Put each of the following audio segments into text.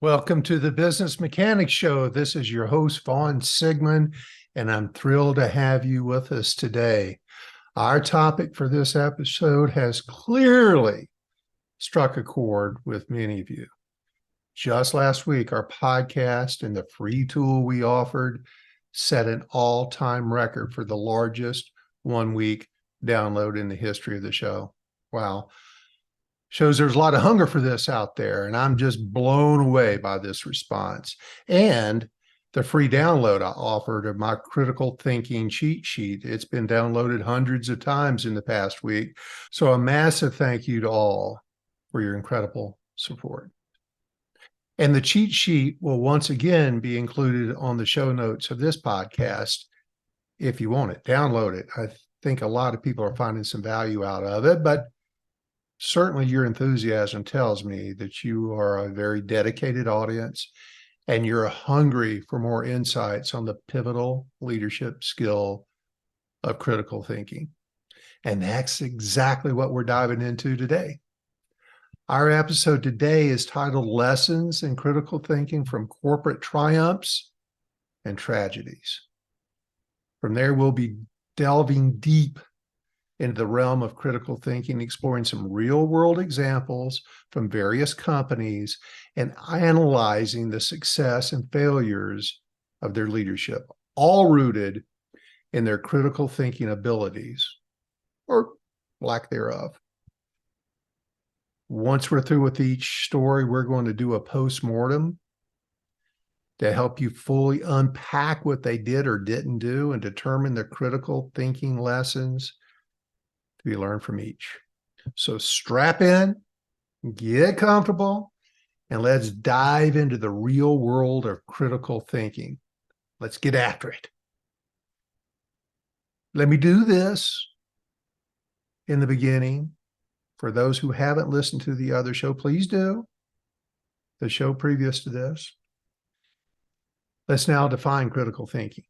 Welcome to the Business Mechanics Show. This is your host, Vaughn Sigmund, and I'm thrilled to have you with us today. Our topic for this episode has clearly struck a chord with many of you. Just last week, our podcast and the free tool we offered set an all-time record for the largest one-week download in the history of the show. Wow. Shows there's a lot of hunger for this out there, and I'm just blown away by this response. And the free download I offered of my critical thinking cheat sheet, it's been downloaded hundreds of times in the past week. So a massive thank you to all for your incredible support. And the cheat sheet will once again be included on the show notes of this podcast. If you want it, download it. I think a lot of people are finding some value out of it, but certainly your enthusiasm tells me that you are a very dedicated audience and you're hungry for more insights on the pivotal leadership skill of critical thinking. And that's exactly what we're diving into today. Our episode today is titled Lessons in Critical Thinking from Corporate Triumphs and Tragedies. From there, we'll be delving deep into the realm of critical thinking, exploring some real-world examples from various companies and analyzing the success and failures of their leadership, all rooted in their critical thinking abilities or lack thereof. Once we're through with each story, we're going to do a post-mortem to help you fully unpack what they did or didn't do and determine the critical thinking lessons to be learned from each. So strap in, get comfortable, and let's dive into the real world of critical thinking. Let's get after it. Let me do this in the beginning. For those who haven't listened to the other show, please do. The show previous to this. Let's now define critical thinking.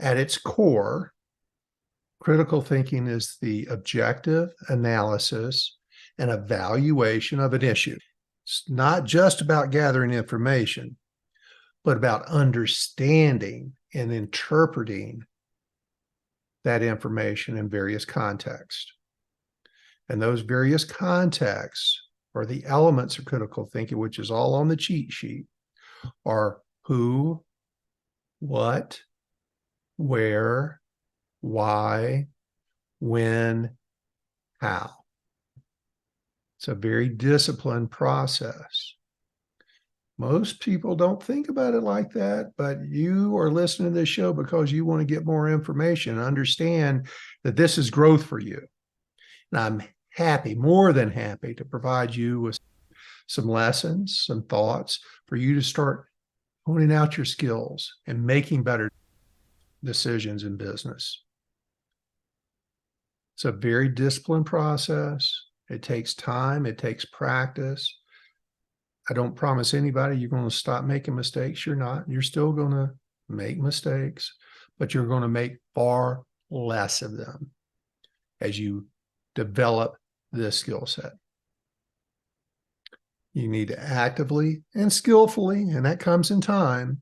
At its core, critical thinking is the objective analysis and evaluation of an issue. It's not just about gathering information, but about understanding and interpreting that information in various contexts. And those various contexts, or the elements of critical thinking, which is all on the cheat sheet, are who, what, where, why, when, how. It's a very disciplined process. Most people don't think about it like that, but you are listening to this show because you want to get more information and understand that this is growth for you. And I'm happy, more than happy, to provide you with some lessons, some thoughts for you to start honing out your skills and making better decisions in business. It's a very disciplined process. It takes time. It takes practice. I don't promise anybody you're going to stop making mistakes. You're not. You're still going to make mistakes, but you're going to make far less of them as you develop this skill set. You need to actively and skillfully, and that comes in time,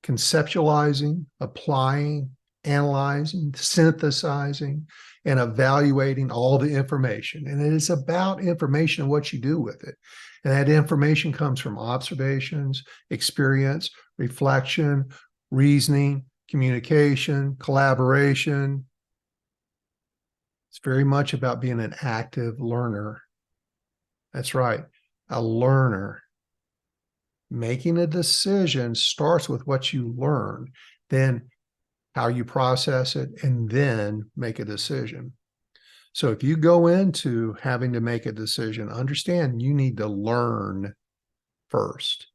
conceptualizing, applying, analyzing, synthesizing, and evaluating all the information. And it is about information and what you do with it. And that information comes from observations, experience, reflection, reasoning, communication, collaboration. It's very much about being an active learner. That's right, a learner. Making a decision starts with what you learn, then how you process it, and then make a decision. So if you go into having to make a decision, understand you need to learn first.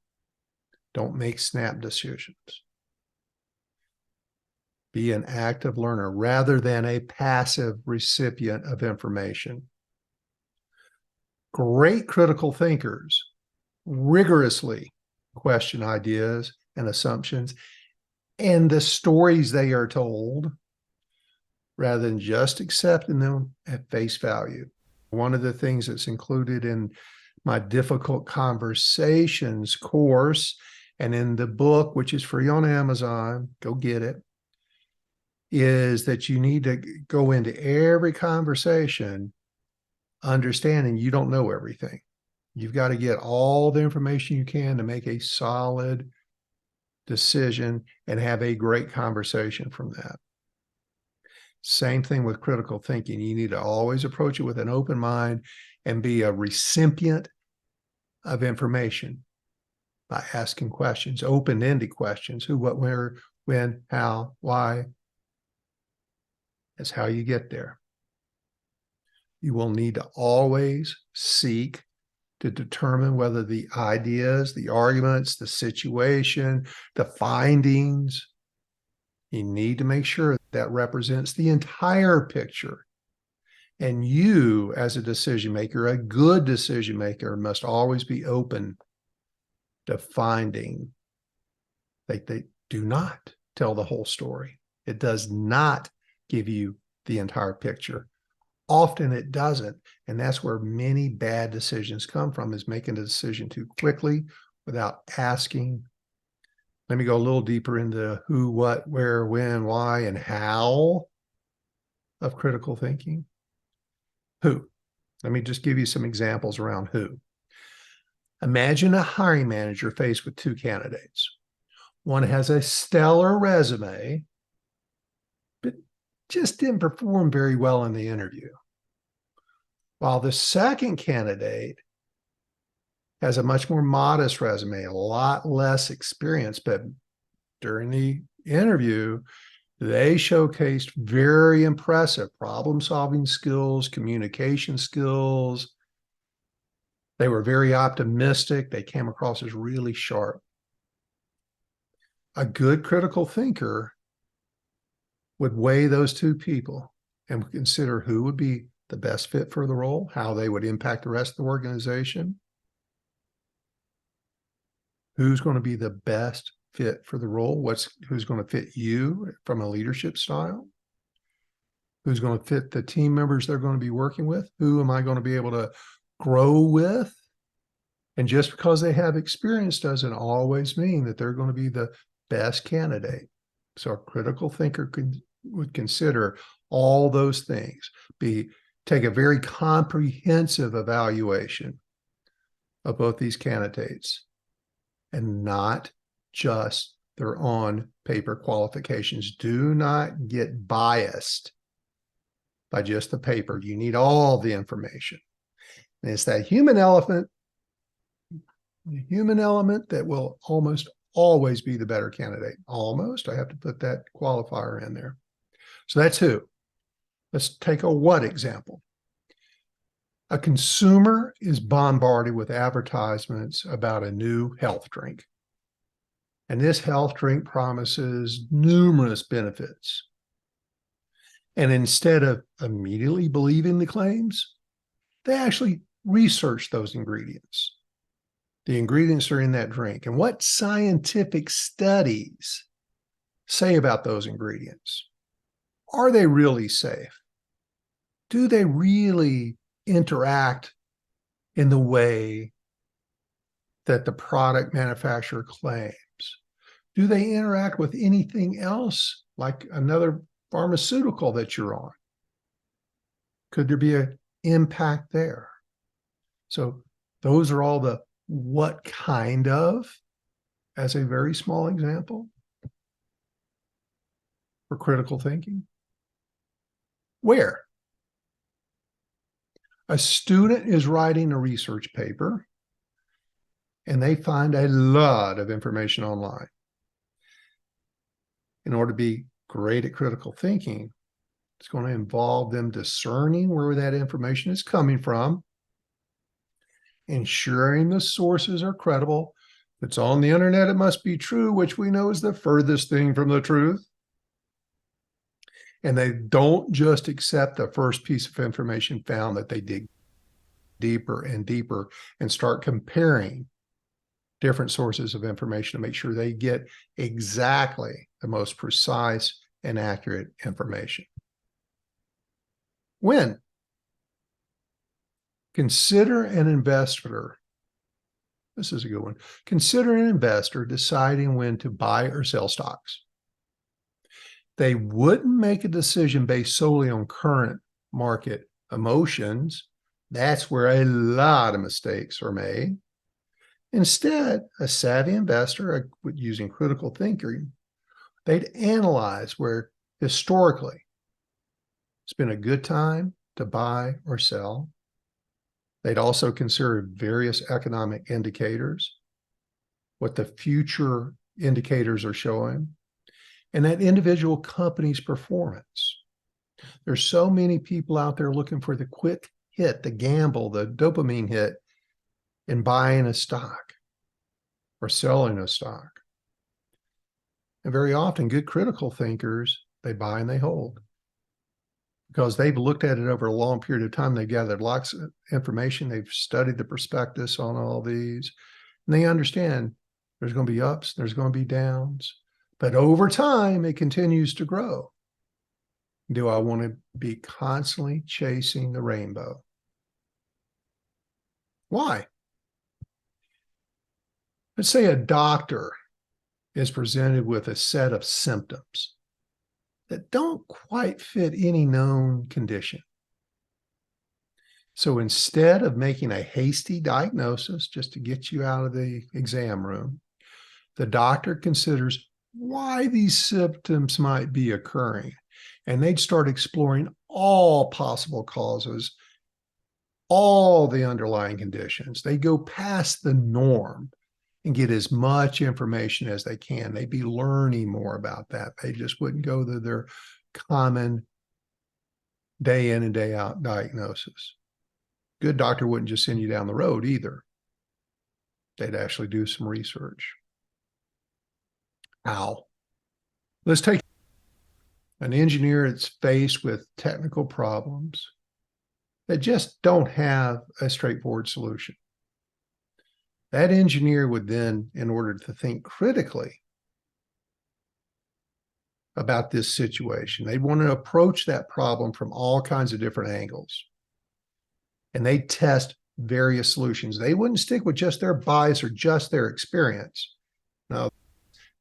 Don't make snap decisions. Be an active learner rather than a passive recipient of information. Great critical thinkers rigorously question ideas and assumptions and the stories they are told rather than just accepting them at face value. One of the things that's included in my difficult conversations course, and in the book, which is free on Amazon, go get it, is that you need to go into every conversation understanding you don't know everything. You've got to get all the information you can to make a solid decision and have a great conversation from that. Same thing with critical thinking. You need to always approach it with an open mind and be a recipient of information by asking questions, open-ended questions: who, what, where, when, how, why. That's how you get there. You will need to always seek to determine whether the ideas, the arguments, the situation, the findings, you need to make sure that represents the entire picture. And you, as a decision maker, a good decision maker, must always be open to finding that they do not tell the whole story. It does not give you the entire picture. Often it doesn't. And that's where many bad decisions come from, is making a decision too quickly without asking. Let me go a little deeper into who, what, where, when, why, and how of critical thinking. Who? Let me just give you some examples around who. Imagine a hiring manager faced with two candidates. One has a stellar resume, but just didn't perform very well in the interview, while the second candidate has a much more modest resume, a lot less experience, but during the interview, they showcased very impressive problem-solving skills, communication skills. They were very optimistic. They came across as really sharp. A good critical thinker would weigh those two people and consider who would be the best fit for the role, how they would impact the rest of the organization, who's going to be the best fit for the role, who's going to fit you from a leadership style, who's going to fit the team members they're going to be working with, who am I going to be able to grow with. And just because they have experience doesn't always mean that they're going to be the best candidate. So a critical thinker would consider all those things, take a very comprehensive evaluation of both these candidates, and not just their on paper qualifications. Do not get biased by just the paper. You need all the information. And it's that human element that will almost always be the better candidate. Almost, I have to put that qualifier in there. So that's who. Let's take a what example. A consumer is bombarded with advertisements about a new health drink. And this health drink promises numerous benefits. And instead of immediately believing the claims, they actually research those ingredients. The ingredients are in that drink. And what scientific studies say about those ingredients? Are they really safe? Do they really interact in the way that the product manufacturer claims? Do they interact with anything else, like another pharmaceutical that you're on? Could there be an impact there? So those are all the what kind of, as a very small example for critical thinking. Where? A student is writing a research paper and they find a lot of information online. In order to be great at critical thinking, it's going to involve them discerning where that information is coming from, ensuring the sources are credible. If it's on the internet, it must be true, which we know is the furthest thing from the truth. And they don't just accept the first piece of information found, that they dig deeper and deeper and start comparing different sources of information to make sure they get exactly the most precise and accurate information. When? Consider an investor. This is a good one. Consider an investor deciding when to buy or sell stocks. They wouldn't make a decision based solely on current market emotions. That's where a lot of mistakes are made. Instead, a savvy investor, using critical thinking, they'd analyze where historically it's been a good time to buy or sell. They'd also consider various economic indicators, what the future indicators are showing, and that individual company's performance. There's so many people out there looking for the quick hit, the gamble, the dopamine hit in buying a stock or selling a stock. And very often, good critical thinkers, they buy and they hold because they've looked at it over a long period of time. They've gathered lots of information. They've studied the prospectus on all these, and they understand there's going to be ups, there's going to be downs, but over time, it continues to grow. Do I want to be constantly chasing the rainbow? Why? Let's say a doctor is presented with a set of symptoms that don't quite fit any known condition. So instead of making a hasty diagnosis just to get you out of the exam room, the doctor considers why these symptoms might be occurring, and they'd start exploring all possible causes, all the underlying conditions. They go past the norm and get as much information as they can. They'd be learning more about that. They just wouldn't go to their common day in and day out diagnosis. Good doctor wouldn't just send you down the road either. They'd actually do some research. How? Let's take an engineer that's faced with technical problems that just don't have a straightforward solution. That engineer would then, in order to think critically about this situation, they'd want to approach that problem from all kinds of different angles. And they'd test various solutions. They wouldn't stick with just their bias or just their experience. No,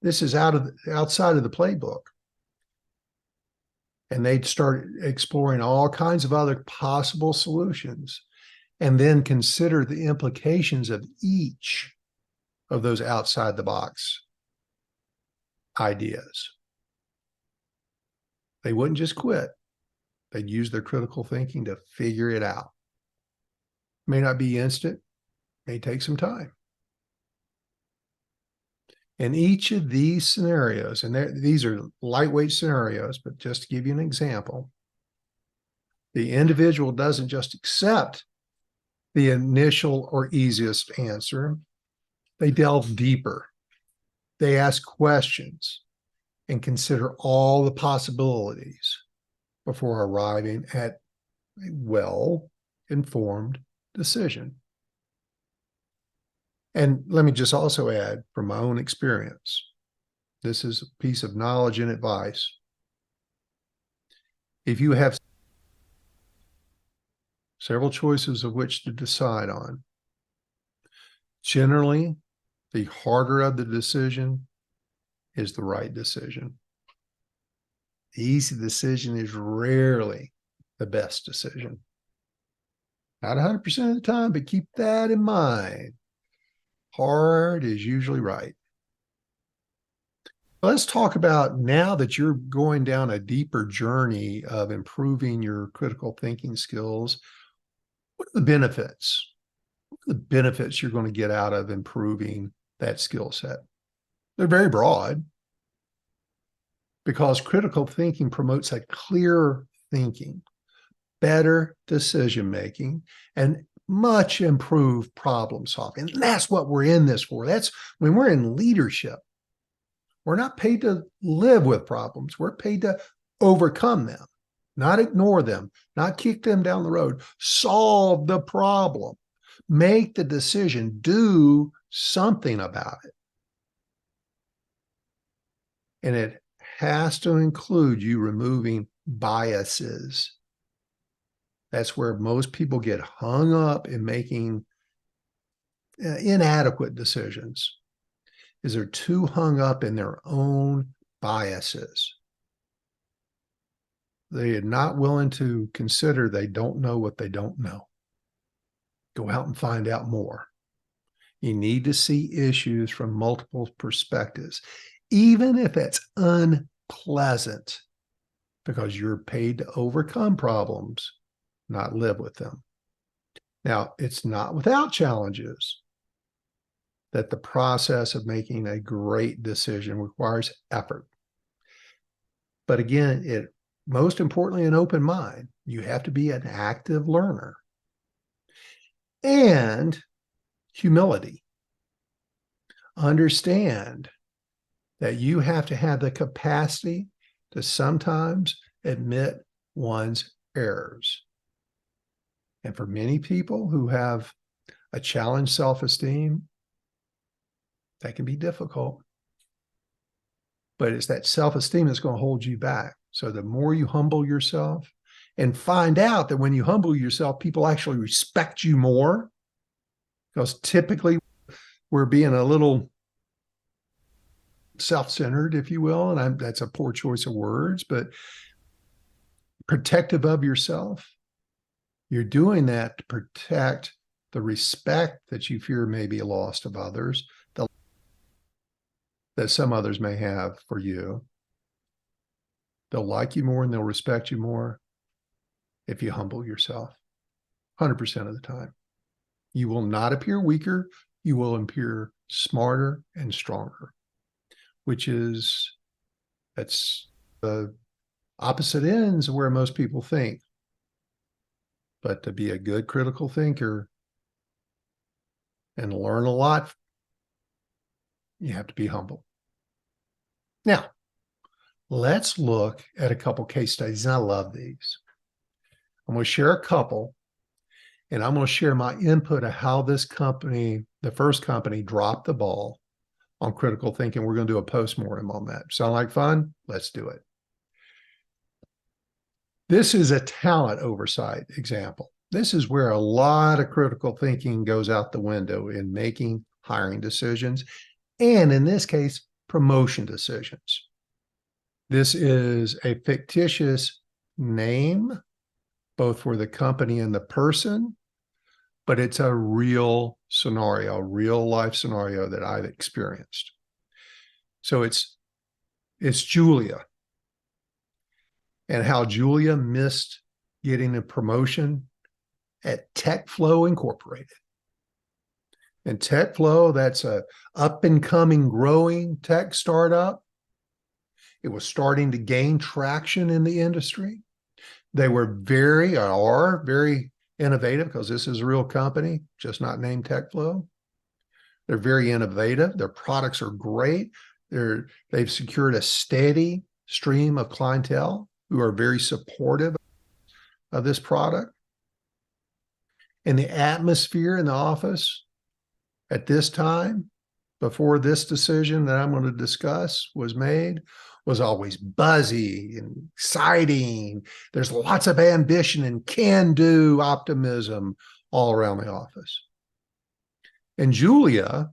this is outside of the playbook. And they'd start exploring all kinds of other possible solutions and then consider the implications of each of those outside the box ideas. They wouldn't just quit. They'd use their critical thinking to figure it out. May not be instant, may take some time. In each of these scenarios, and these are lightweight scenarios, but just to give you an example, the individual doesn't just accept the initial or easiest answer. They delve deeper. They ask questions and consider all the possibilities before arriving at a well-informed decision. And let me just also add from my own experience, this is a piece of knowledge and advice. If you have several choices of which to decide on, generally, the harder of the decision is the right decision. The easy decision is rarely the best decision. Not 100% of the time, but keep that in mind. Hard is usually right. Let's talk about, now that you're going down a deeper journey of improving your critical thinking skills, what are the benefits? What are the benefits you're going to get out of improving that skill set? They're very broad because critical thinking promotes a clear thinking, better decision-making, and much improved problem solving. And that's what we're in this for. That's when we're in leadership. We're not paid to live with problems. We're paid to overcome them, not ignore them, not kick them down the road. Solve the problem. Make the decision. Do something about it. And it has to include you removing biases. That's where most people get hung up in making inadequate decisions, is they're too hung up in their own biases. They are not willing to consider they don't know what they don't know. Go out and find out more. You need to see issues from multiple perspectives, even if it's unpleasant, because you're paid to overcome problems, not live with them. Now, it's not without challenges that the process of making a great decision requires effort. But again, it most importantly, an open mind. You have to be an active learner. And humility. Understand that you have to have the capacity to sometimes admit one's errors. And for many people who have a challenged self-esteem, that can be difficult. But it's that self-esteem that's going to hold you back. So the more you humble yourself and find out that when you humble yourself, people actually respect you more, because typically we're being a little self-centered, if you will, and that's a poor choice of words, but protective of yourself. You're doing that to protect the respect that you fear may be lost of others, that some others may have for you. They'll like you more and they'll respect you more if you humble yourself 100% of the time. You will not appear weaker. You will appear smarter and stronger, that's the opposite ends of where most people think. But to be a good critical thinker and learn a lot, you have to be humble. Now, let's look at a couple case studies, and I love these. I'm going to share a couple, and I'm going to share my input of how this company, the first company, dropped the ball on critical thinking. We're going to do a postmortem on that. Sound like fun? Let's do it. This is a talent oversight example. This is where a lot of critical thinking goes out the window in making hiring decisions, and in this case, promotion decisions. This is a fictitious name, both for the company and the person, but it's a real scenario, a real life scenario that I've experienced. So it's Julia, and how Julia missed getting a promotion at TechFlow Incorporated. And TechFlow, that's a up and coming, growing tech startup. It was starting to gain traction in the industry. They are very innovative, because this is a real company, just not named TechFlow. They're very innovative. Their products are great. They've secured a steady stream of clientele who are very supportive of this product. And the atmosphere in the office at this time, before this decision that I'm going to discuss was made, was always buzzy and exciting. There's lots of ambition and can-do optimism all around the office. And Julia,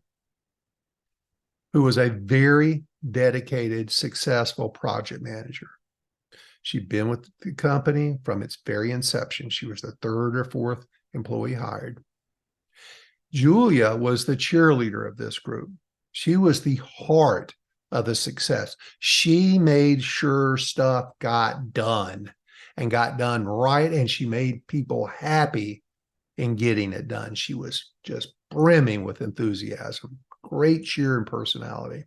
who was a very dedicated, successful project manager, she'd been with the company from its very inception. She was the third or fourth employee hired. Julia was the cheerleader of this group. She was the heart of the success. She made sure stuff got done, and got done right, and she made people happy in getting it done. She was just brimming with enthusiasm, great cheer and personality.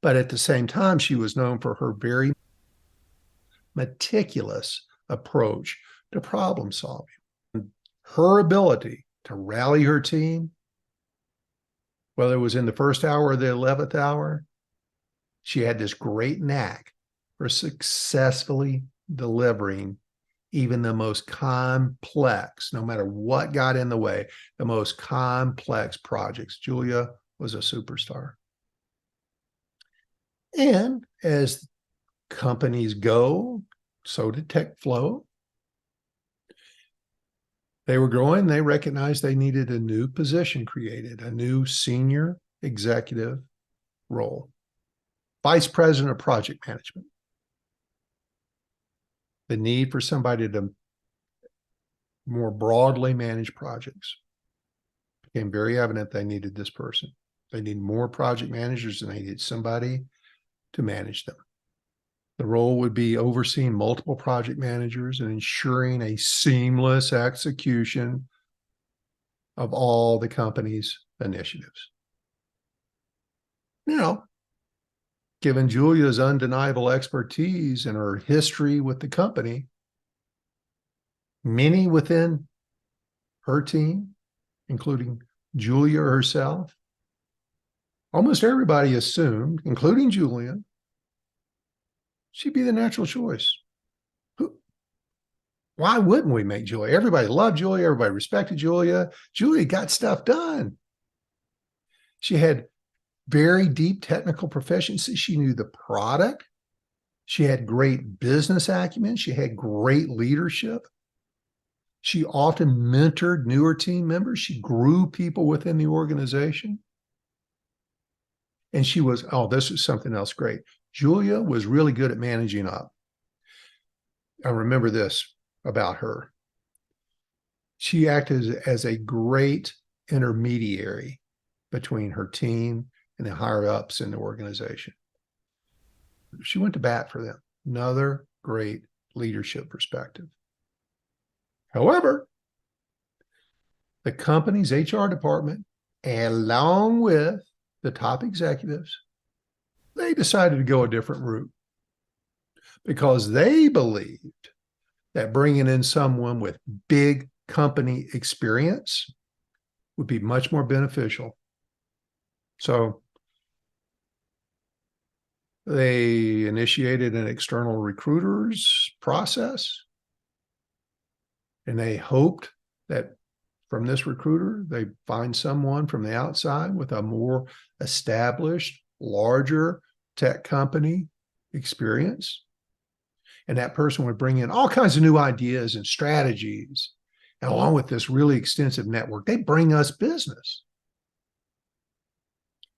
But at the same time, she was known for her very meticulous approach to problem solving. Her ability to rally her team, whether it was in the first hour or the 11th hour, she had this great knack for successfully delivering even the most complex, no matter what got in the way, the most complex projects. Julia was a superstar. And as companies go, so did TechFlow. They were growing. They recognized they needed a new position created, a new senior executive role, vice president of project management. The need for somebody to more broadly manage projects became very evident. They needed this person. They needed more project managers, and they needed somebody to manage them. The role would be overseeing multiple project managers and ensuring a seamless execution of all the company's initiatives. Now, given Julia's undeniable expertise and her history with the company, many within her team, including Julia herself, almost everybody assumed, including Julia, she'd be the natural choice. Why wouldn't we make Julia? Everybody loved Julia. Everybody respected Julia. Julia got stuff done. She had very deep technical proficiency. She knew the product. She had great business acumen. She had great leadership. She often mentored newer team members. She grew people within the organization. And she was, oh, this is something else great. Julia was really good at managing up. I remember this about her. She acted as a great intermediary between her team and the higher ups in the organization. She went to bat for them. Another great leadership perspective. However, the company's HR department, along with the top executives, they decided to go a different route because they believed that bringing in someone with big company experience would be much more beneficial. So they initiated an external recruiters process, and they hoped that from this recruiter, they find someone from the outside with a more established, larger tech company experience. And that person would bring in all kinds of new ideas and strategies. And along with this really extensive network, they bring us business.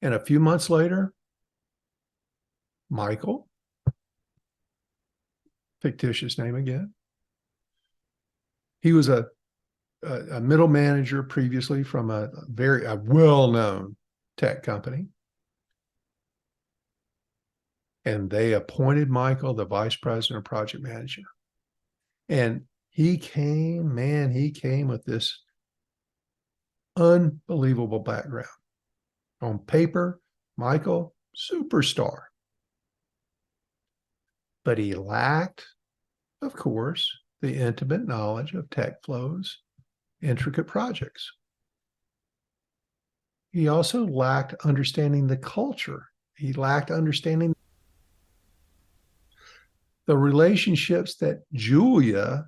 And a few months later, Michael, fictitious name again, he was a middle manager previously from a well-known tech company. And they appointed Michael the vice president of project management. And he came with this unbelievable background. On paper, Michael, superstar. But he lacked, of course, the intimate knowledge of tech flows, intricate projects. He also lacked understanding the culture. He lacked understanding the relationships that Julia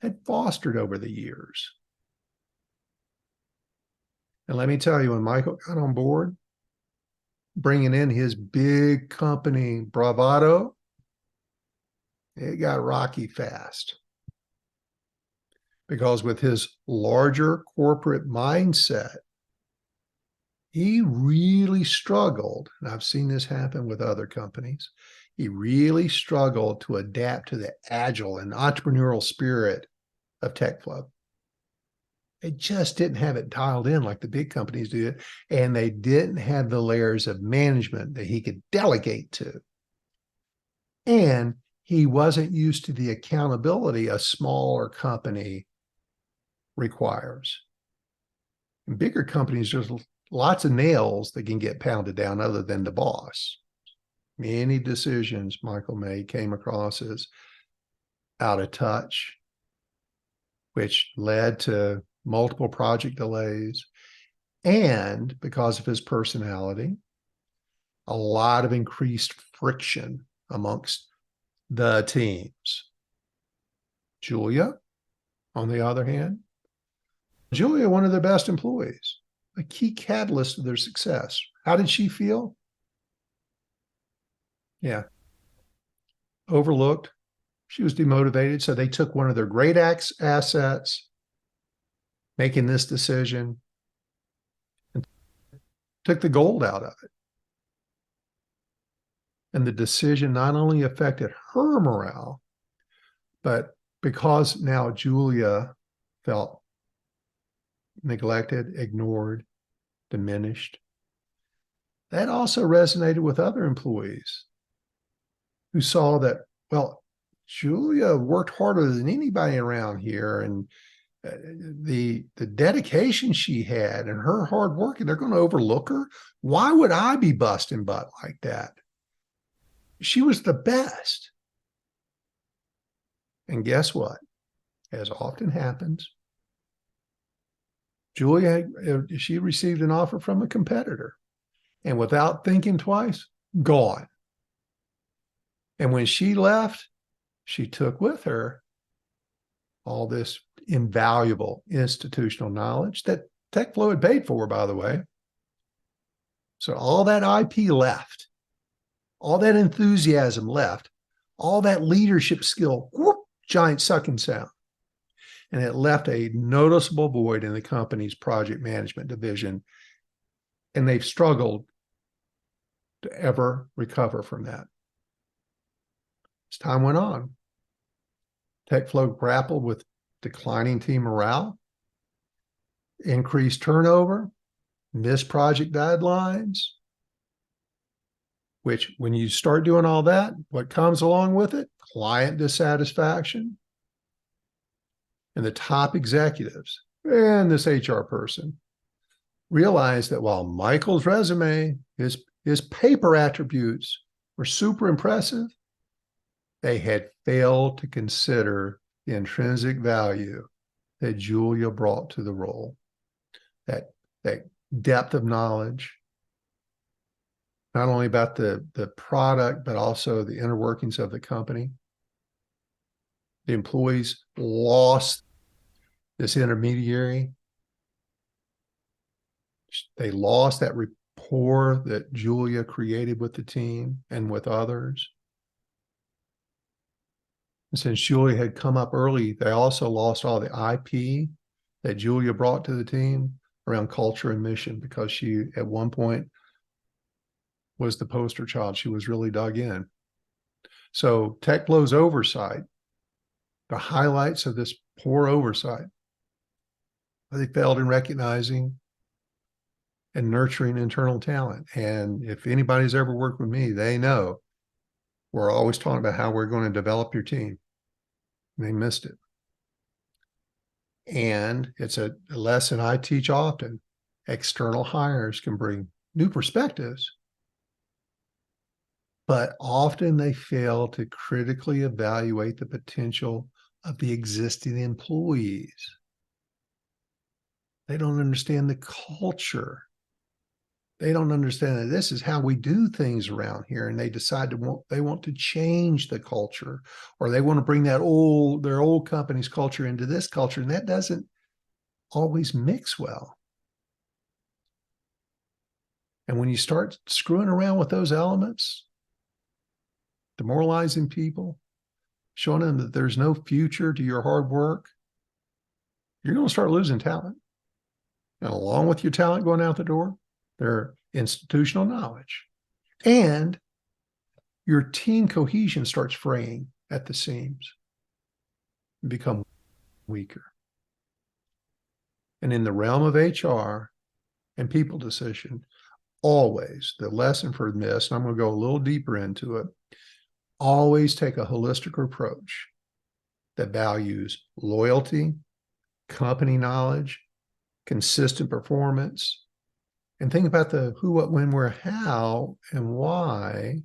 had fostered over the years. And let me tell you, when Michael got on board, bringing in his big company bravado, it got rocky fast. Because with his larger corporate mindset, he really struggled, and I've seen this happen with other companies, he really struggled to adapt to the agile and entrepreneurial spirit of TechFlow. They just didn't have it dialed in like the big companies did, and they didn't have the layers of management that he could delegate to. And he wasn't used to the accountability a smaller company requires. In bigger companies, there's lots of nails that can get pounded down other than the boss. Many decisions Michael made came across as out of touch, which led to multiple project delays. And because of his personality, a lot of increased friction amongst the teams. Julia, on the other hand, Julia, one of their best employees, a key catalyst of their success. How did she feel? Yeah. Overlooked. She was demotivated. So they took one of their great assets making this decision, and took the gold out of it. And the decision not only affected her morale, but because now Julia felt neglected, ignored, diminished, that also resonated with other employees who saw that, well, Julia worked harder than anybody around here, and the dedication she had and her hard work, and they're going to overlook her. Why would I be busting butt like that? She was the best. And guess what? As often happens, Julia, she received an offer from a competitor, and without thinking twice, gone. And when she left, she took with her all this invaluable institutional knowledge that TechFlow had paid for, by the way. So all that IP left, all that enthusiasm left, all that leadership skill, whoop, giant sucking sound. And it left a noticeable void in the company's project management division. And they've struggled to ever recover from that. As time went on, TechFlow grappled with declining team morale, increased turnover, missed project deadlines, which when you start doing all that, what comes along with it? Client dissatisfaction. And the top executives and this HR person realized that while Michael's resume, his paper attributes were super impressive, they had failed to consider the intrinsic value that Julia brought to the role, that depth of knowledge, not only about the product, but also the inner workings of the company. The employees lost this intermediary. They lost that rapport that Julia created with the team and with others. And since Julia had come up early, they also lost all the IP that Julia brought to the team around culture and mission, because she, at one point, was the poster child. She was really dug in. So TechFlow's oversight, the highlights of this poor oversight, they failed in recognizing and nurturing internal talent. And if anybody's ever worked with me, they know we're always talking about how we're going to develop your team. And they missed it. And it's a lesson I teach often. External hires can bring new perspectives, but often they fail to critically evaluate the potential of the existing employees. They don't understand the culture. They don't understand that this is how we do things around here, and they decide they want to change the culture, or they want to bring their old company's culture into this culture, and that doesn't always mix well. And when you start screwing around with those elements, demoralizing people, showing them that there's no future to your hard work, you're going to start losing talent. And along with your talent going out the door, their institutional knowledge, and your team cohesion starts fraying at the seams and become weaker. And in the realm of HR and people decision, always the lesson for this, and I'm going to go a little deeper into it, always take a holistic approach that values loyalty, company knowledge, consistent performance, and think about the who, what, when, where, how, and why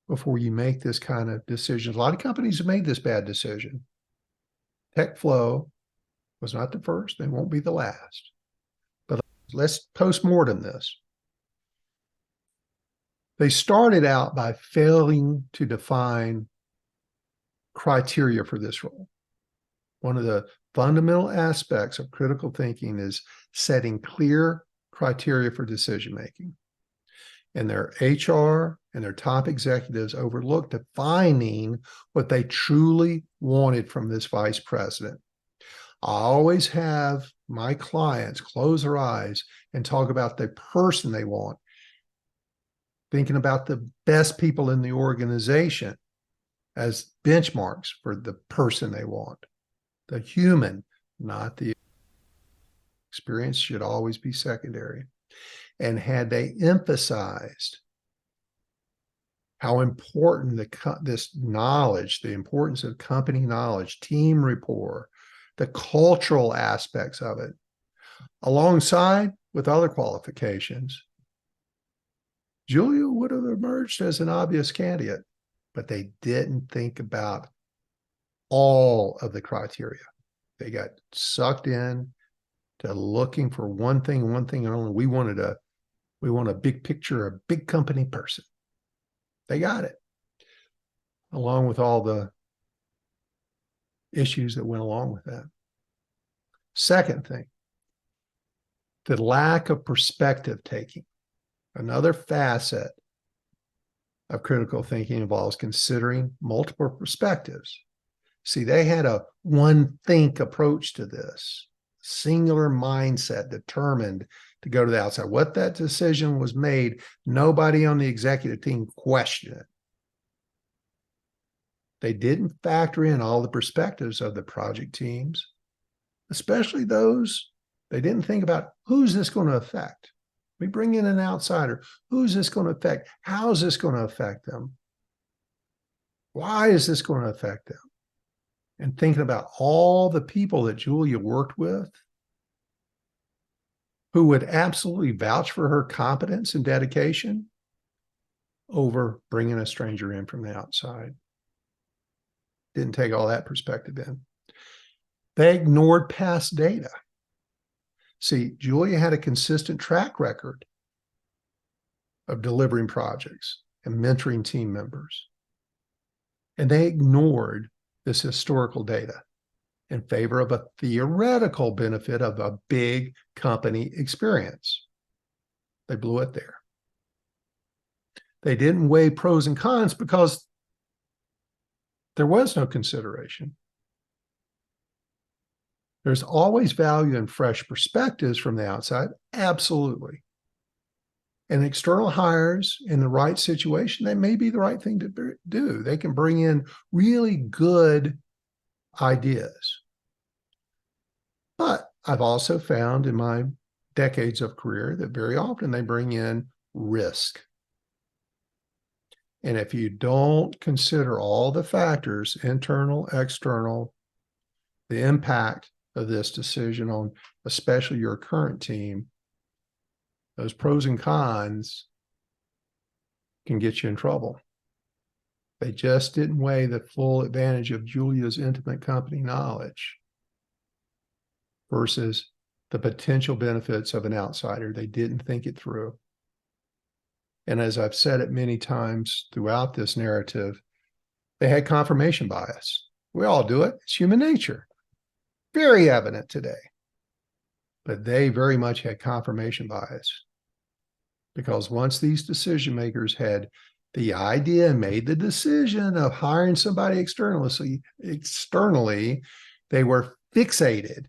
before you make this kind of decision. A lot of companies have made this bad decision. TechFlow was not the first. They won't be the last. But let's postmortem this. They started out by failing to define criteria for this role. One of the fundamental aspects of critical thinking is setting clear criteria for decision-making. And their HR and their top executives overlooked defining what they truly wanted from this vice president. I always have my clients close their eyes and talk about the person they want, thinking about the best people in the organization as benchmarks for the person they want. The human, not the experience, should always be secondary. And had they emphasized how important this knowledge, the importance of company knowledge, team rapport, the cultural aspects of it, alongside with other qualifications, Julia would have emerged as an obvious candidate, but they didn't think about all of the criteria. They got sucked in to looking for one thing only. We want a big picture, a big company person. They got it, along with all the issues that went along with that. Second thing, the lack of perspective taking. Another facet of critical thinking involves considering multiple perspectives. See, they had a one think approach to this, singular mindset, determined to go to the outside. What that decision was made, nobody on the executive team questioned it. They didn't factor in all the perspectives of the project teams, especially those. They didn't think about, who's this going to affect? We bring in an outsider. Who's this going to affect? How is this going to affect them? Why is this going to affect them? And thinking about all the people that Julia worked with who would absolutely vouch for her competence and dedication over bringing a stranger in from the outside. Didn't take all that perspective in. They ignored past data. See, Julia had a consistent track record of delivering projects and mentoring team members. And they ignored this historical data in favor of a theoretical benefit of a big company experience. They blew it there. They didn't weigh pros and cons because there was no consideration. There's always value in fresh perspectives from the outside, absolutely. And external hires in the right situation, they may be the right thing to do. They can bring in really good ideas. But I've also found in my decades of career that very often they bring in risk. And if you don't consider all the factors, internal, external, the impact of this decision on especially your current team, those pros and cons can get you in trouble. They just didn't weigh the full advantage of Julia's intimate company knowledge versus the potential benefits of an outsider. They didn't think it through. And as I've said it many times throughout this narrative, they had confirmation bias. We all do it. It's human nature. Very evident today. But they very much had confirmation bias. Because once these decision makers had the idea and made the decision of hiring somebody externally, they were fixated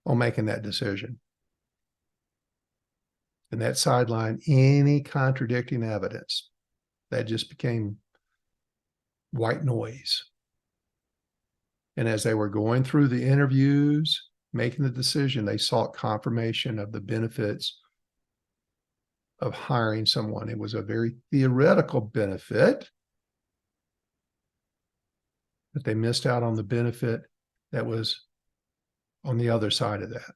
on making that decision. And that sidelined any contradicting evidence. That just became white noise. And as they were going through the interviews, making the decision, they sought confirmation of the benefits of hiring someone. It was a very theoretical benefit, but they missed out on the benefit that was on the other side of that.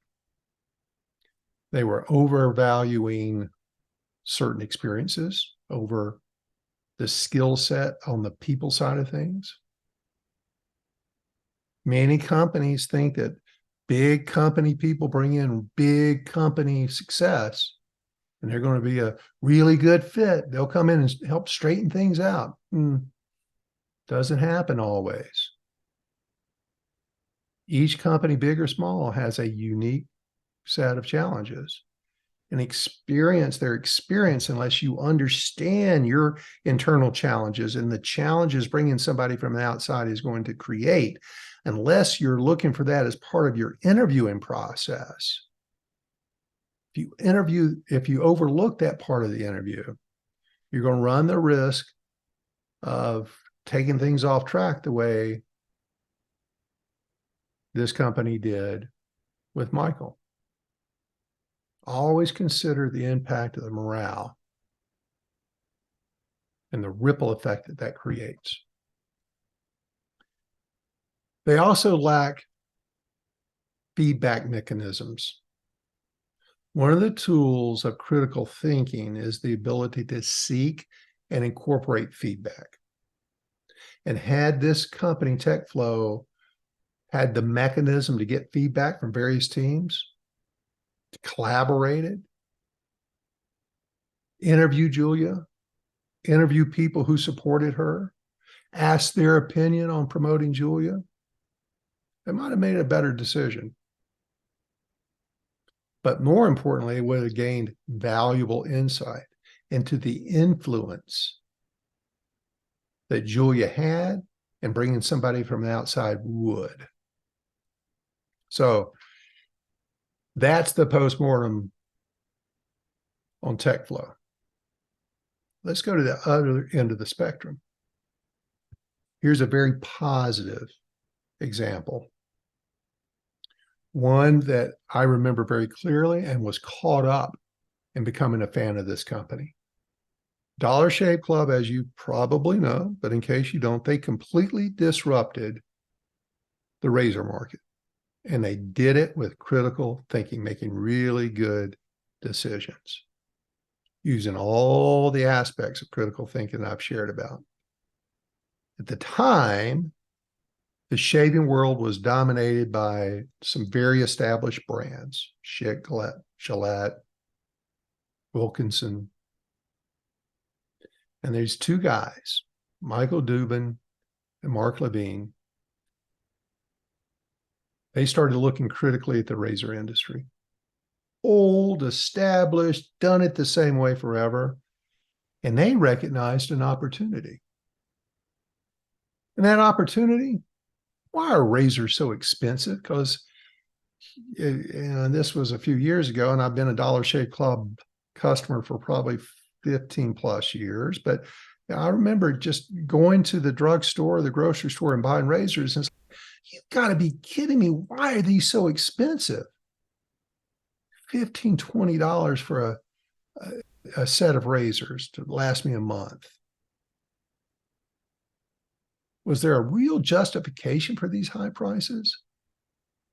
They were overvaluing certain experiences over the skill set on the people side of things. Many companies think that big company people bring in big company success, and they're going to be a really good fit. They'll come in and help straighten things out. Doesn't happen always. Each company, big or small, has a unique set of challenges. And their experience, unless you understand your internal challenges and the challenges bringing somebody from the outside is going to create, unless you're looking for that as part of your interviewing process. If you overlook that part of the interview, you're going to run the risk of taking things off track the way this company did with Michael. Always consider the impact of the morale and the ripple effect that that creates. They also lack feedback mechanisms. One of the tools of critical thinking is the ability to seek and incorporate feedback. And had this company, TechFlow, had the mechanism to get feedback from various teams, collaborated, interview Julia, interview people who supported her, ask their opinion on promoting Julia, they might have made a better decision. But more importantly, it would have gained valuable insight into the influence that Julia had, and bringing somebody from the outside would. So that's the postmortem on TechFlow. Let's go to the other end of the spectrum. Here's a very positive example. One that I remember very clearly and was caught up in becoming a fan of this company. Dollar Shave Club, as you probably know, but in case you don't, they completely disrupted the razor market. And they did it with critical thinking, making really good decisions, using all the aspects of critical thinking that I've shared about. At the time, the shaving world was dominated by some very established brands, Schick, Gillette, Wilkinson. And there's two guys, Michael Dubin and Mark Levine. They started looking critically at the razor industry. Old, established, done it the same way forever. And they recognized an opportunity. And that opportunity, why are razors so expensive? Because this was a few years ago, and I've been a Dollar Shave Club customer for probably 15 plus years. But I remember just going to the drugstore, the grocery store, and buying razors. And it's like, you've got to be kidding me. Why are these so expensive? $15, $20 for a set of razors to last me a month. Was there a real justification for these high prices?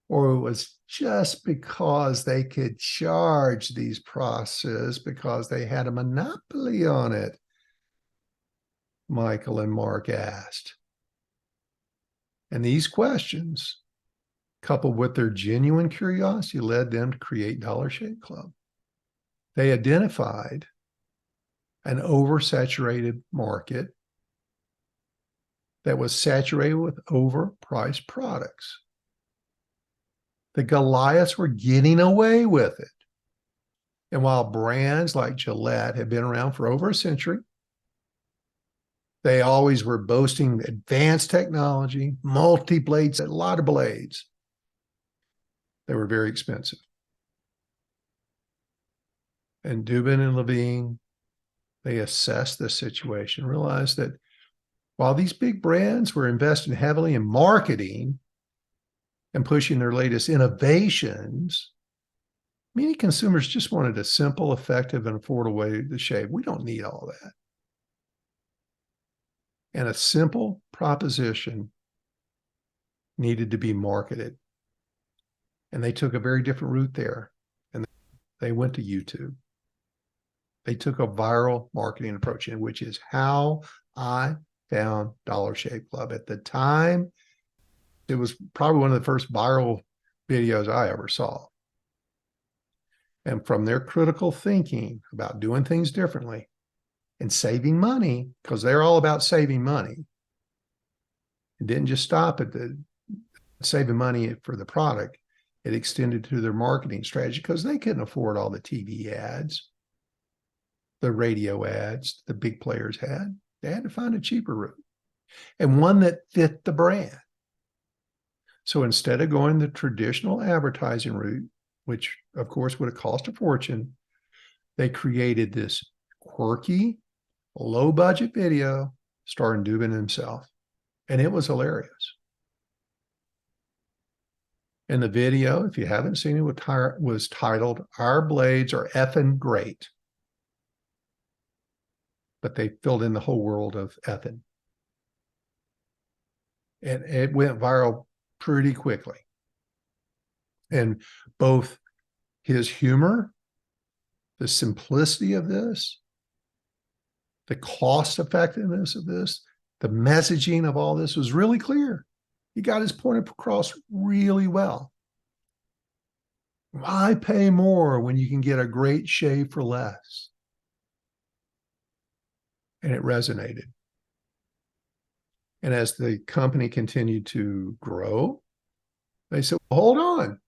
Or it was just because they could charge these prices because they had a monopoly on it? Michael and Mark asked. And these questions, coupled with their genuine curiosity, led them to create Dollar Shave Club. They identified an oversaturated market that was saturated with overpriced products. The Goliaths were getting away with it. And while brands like Gillette had been around for over a century, they always were boasting advanced technology, multi-blades, a lot of blades. They were very expensive. And Dubin and Levine, they assessed the situation, realized that while these big brands were investing heavily in marketing and pushing their latest innovations, many consumers just wanted a simple, effective, and affordable way to shave. We don't need all that. And a simple proposition needed to be marketed. And they took a very different route there. And they went to YouTube. They took a viral marketing approach, which is how I found Dollar Shave Club. At the time, it was probably one of the first viral videos I ever saw. And from their critical thinking about doing things differently and saving money, because they're all about saving money, it didn't just stop at the saving money for the product. It extended to their marketing strategy because they couldn't afford all the TV ads, the radio ads the big players had. They had to find a cheaper route and one that fit the brand. So instead of going the traditional advertising route, which of course would have cost a fortune, they created this quirky, low budget video starring Dubin himself. And it was hilarious. And the video, if you haven't seen it, was titled, "Our Blades Are Effing Great." But they filled in the whole world of effing. And it went viral pretty quickly. And both his humor, the simplicity of this, the cost effectiveness of this, the messaging of all this was really clear. He got his point across really well. Why pay more when you can get a great shave for less? And it resonated. And as the company continued to grow, they said, well, hold on.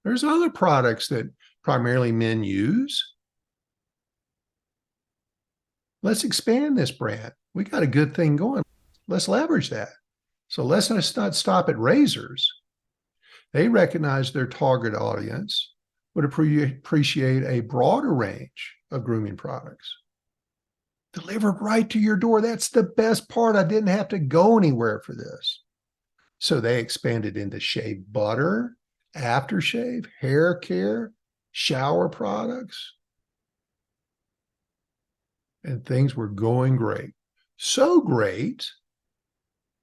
There's other products that primarily men use. Let's expand this brand. We got a good thing going. Let's leverage that. So let's not stop at razors. They recognized their target audience would appreciate a broader range of grooming products delivered right to your door. That's the best part. I didn't have to go anywhere for this. So they expanded into shave butter, aftershave, hair care, shower products. And things were going great. So great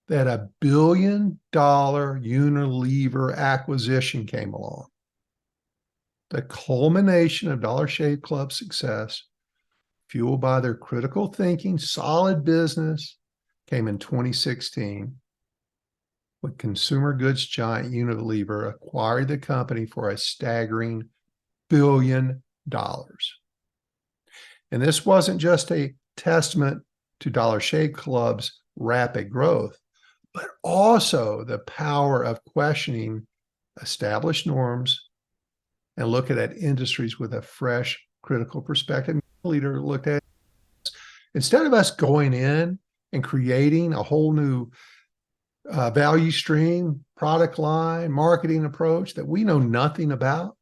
that $1 billion Unilever acquisition came along. The culmination of Dollar Shave Club's success, fueled by their critical thinking, solid business, came in 2016 when consumer goods giant Unilever acquired the company for a staggering $1 billion. And this wasn't just a testament to Dollar Shave Club's rapid growth, but also the power of questioning established norms and looking at industries with a fresh, critical perspective. The leader looked at, instead of us going in and creating a whole new value stream, product line, marketing approach that we know nothing about,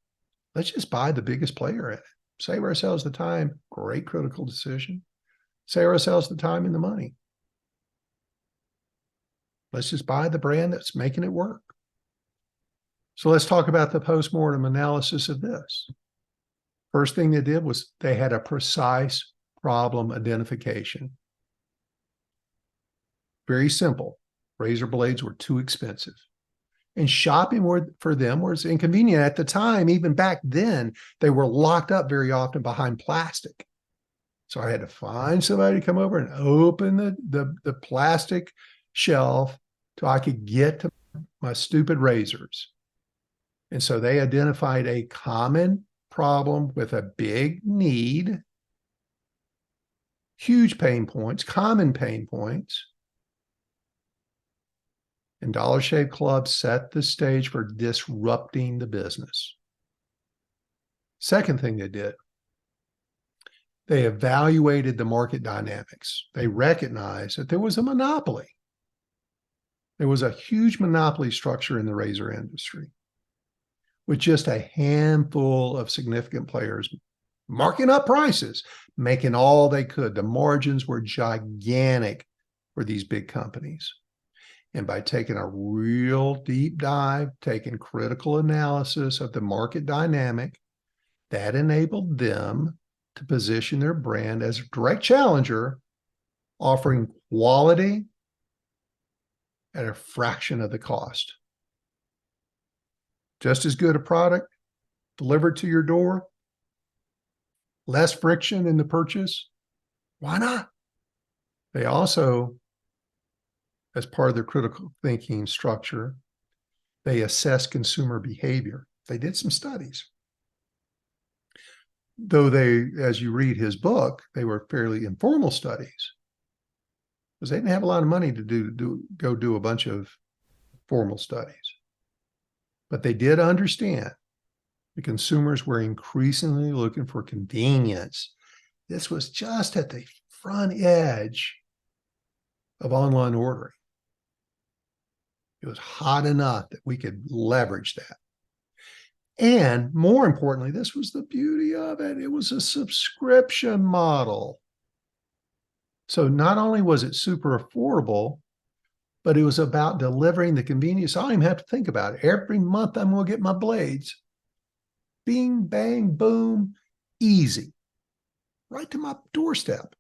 let's just buy the biggest player in it. Save ourselves the time. Great critical decision. Save ourselves the time and the money. Let's just buy the brand that's making it work. So let's talk about the postmortem analysis of this. First thing they did was they had a precise problem identification. Very simple. Razor blades were too expensive. And shopping for them was inconvenient. At the time, even back then, they were locked up very often behind plastic. So I had to find somebody to come over and open the plastic shelf so I could get to my stupid razors. And so they identified a common problem with a big need, huge pain points, common pain points. And Dollar Shave Club set the stage for disrupting the business. Second thing they did, they evaluated the market dynamics. They recognized that there was a monopoly. There was a huge monopoly structure in the razor industry with just a handful of significant players marking up prices, making all they could. The margins were gigantic for these big companies. And by taking a real deep dive, taking critical analysis of the market dynamic, that enabled them to position their brand as a direct challenger, offering quality at a fraction of the cost. Just as good a product delivered to your door, less friction in the purchase. Why not? They also, as part of their critical thinking structure, they assess consumer behavior. They did some studies. Though they, as you read his book, they were fairly informal studies because they didn't have a lot of money to go do a bunch of formal studies. But they did understand the consumers were increasingly looking for convenience. This was just at the front edge of online ordering. It was hot enough that we could leverage that. And more importantly, this was the beauty of it. It was a subscription model. So not only was it super affordable, but it was about delivering the convenience. I don't even have to think about it. Every month I'm going to get my blades. Bing, bang, boom, easy. Right to my doorstep.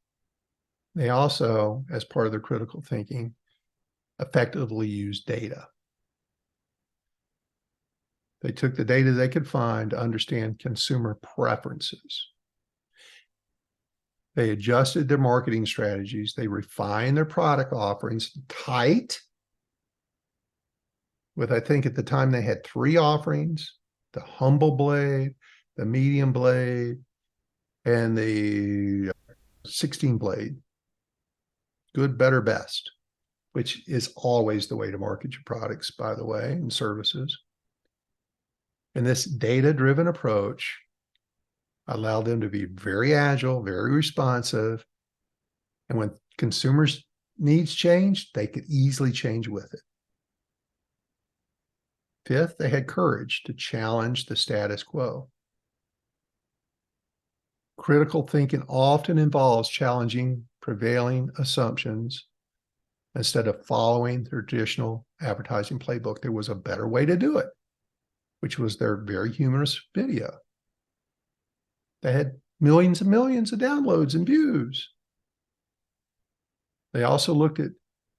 They also, as part of their critical thinking, effectively used data. They took the data they could find to understand consumer preferences. They adjusted their marketing strategies. They refined their product offerings tight. With, I think at the time they had 3 offerings: the humble blade, the medium blade, and the 16 blade. Good, better, best, which is always the way to market your products, by the way, and services. And this data-driven approach allowed them to be very agile, very responsive. And when consumers' needs changed, they could easily change with it. Fifth, they had courage to challenge the status quo. Critical thinking often involves challenging prevailing assumptions instead of following the traditional advertising playbook. There was a better way to do it, which was their very humorous video. They had millions and millions of downloads and views. They also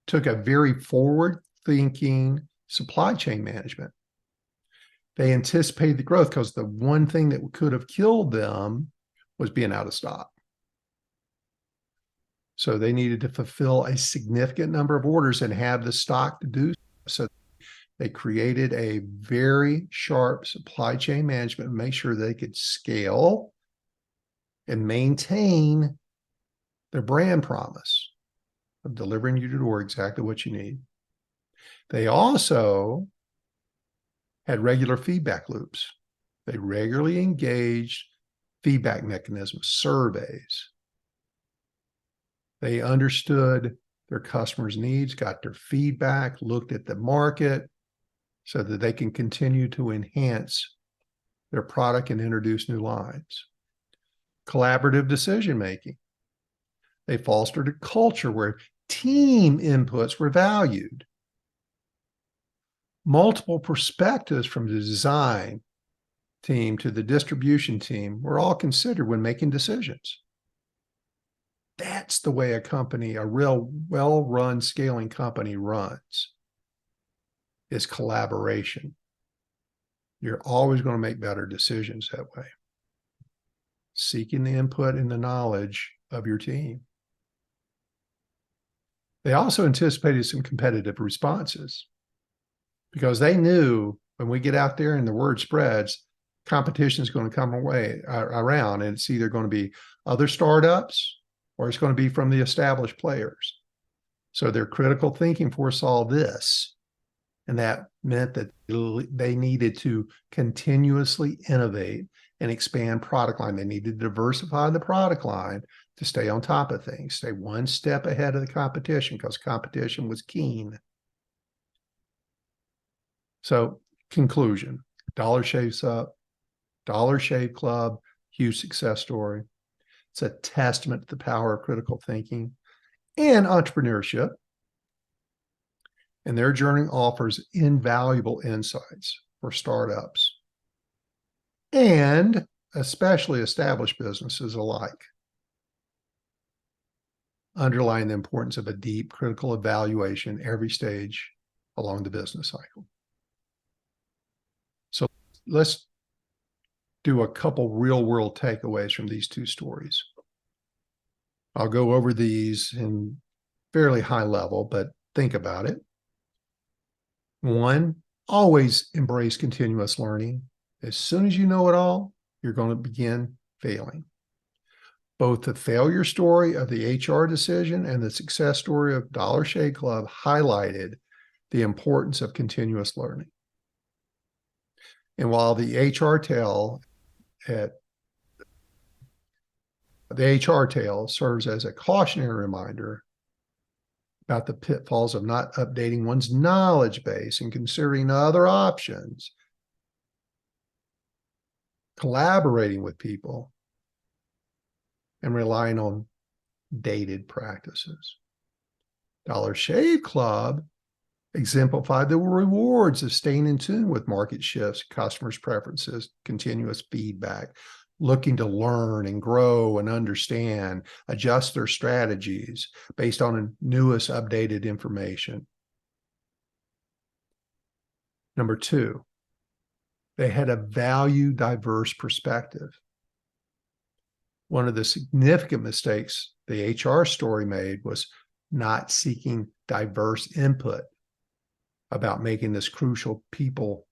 took a very forward-thinking supply chain management. They anticipated the growth because the one thing that could have killed them was being out of stock. So they needed to fulfill a significant number of orders and have the stock to do so. They created a very sharp supply chain management to make sure they could scale and maintain their brand promise of delivering you to door exactly what you need. They also had regular feedback loops. They regularly engaged feedback mechanisms, surveys. They understood their customers' needs, got their feedback, looked at the market so that they can continue to enhance their product and introduce new lines. Collaborative decision-making. They fostered a culture where team inputs were valued. Multiple perspectives from the design team to the distribution team were all considered when making decisions. That's the way a company, a real well-run scaling company runs, is collaboration. You're always going to make better decisions that way. Seeking the input and the knowledge of your team. They also anticipated some competitive responses because they knew when we get out there and the word spreads, competition is going to come around, and it's either going to be other startups or it's going to be from the established players. So their critical thinking foresaw this, and that meant that they needed to continuously innovate and expand product line. They needed to diversify the product line to stay on top of things, stay one step ahead of the competition because competition was keen. So conclusion, Dollar Shave Club, huge success story. It's a testament to the power of critical thinking and entrepreneurship. And their journey offers invaluable insights for startups and especially established businesses alike, underlying the importance of a deep critical evaluation every stage along the business cycle. So let's do a couple real-world takeaways from these two stories. I'll go over these in fairly high level, but think about it. 1, always embrace continuous learning. As soon as you know it all, you're going to begin failing. Both the failure story of the HR decision and the success story of Dollar Shave Club highlighted the importance of continuous learning. And while the HR tale serves as a cautionary reminder, about the pitfalls of not updating one's knowledge base and considering other options, collaborating with people, and relying on dated practices. Dollar Shave Club exemplified the rewards of staying in tune with market shifts, customers' preferences, continuous feedback, looking to learn and grow and understand, adjust their strategies based on the newest updated information. Number two, they had a value diverse perspective. One of the significant mistakes the HR story made was not seeking diverse input about making this crucial people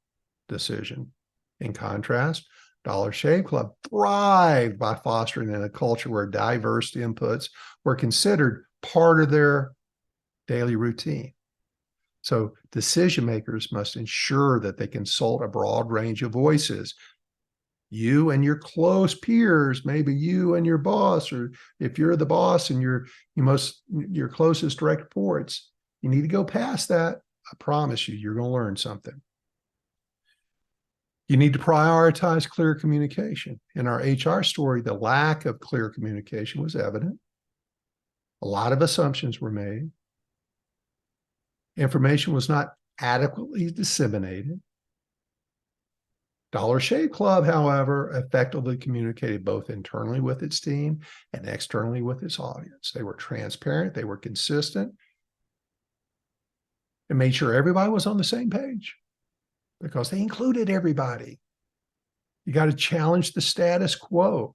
decision. In contrast, Dollar Shave Club thrived by fostering in a culture where diverse inputs were considered part of their daily routine. So decision makers must ensure that they consult a broad range of voices. You and your close peers, maybe you and your boss, or if you're the boss and your closest direct reports, you need to go past that. I promise you, you're going to learn something. You need to prioritize clear communication. In our HR story, the lack of clear communication was evident. A lot of assumptions were made. Information was not adequately disseminated. Dollar Shave Club, however, effectively communicated both internally with its team and externally with its audience. They were transparent, they were consistent, and made sure everybody was on the same page because they included everybody. You got to challenge the status quo.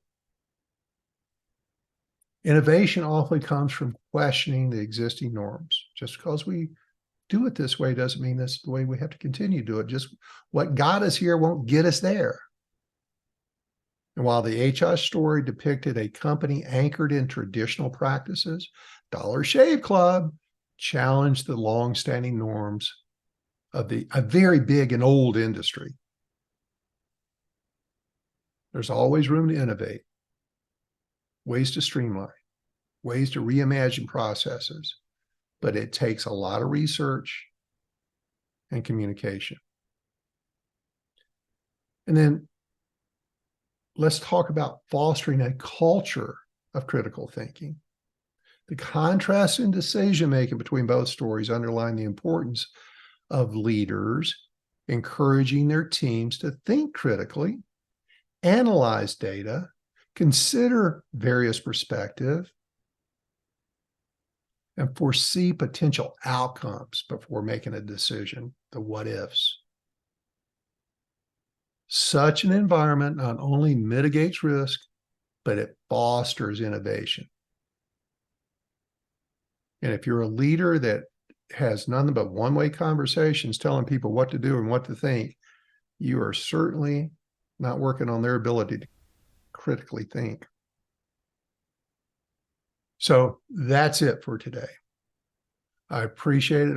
Innovation often comes from questioning the existing norms. Just because we do it this way doesn't mean that's the way we have to continue to do it. Just what got us here won't get us there. And while the HR story depicted a company anchored in traditional practices, Dollar Shave Club challenged the long-standing norms of a very big and old industry. There's always room to innovate, ways to streamline, ways to reimagine processes, but it takes a lot of research and communication. And then let's talk about fostering a culture of critical thinking. The contrast in decision-making between both stories underline the importance of leaders encouraging their teams to think critically, analyze data, consider various perspectives, and foresee potential outcomes before making a decision, the what ifs. Such an environment not only mitigates risk, but it fosters innovation. And if you're a leader that has nothing but one-way conversations telling people what to do and what to think, you are certainly not working on their ability to critically think. So that's it for today. I appreciate it.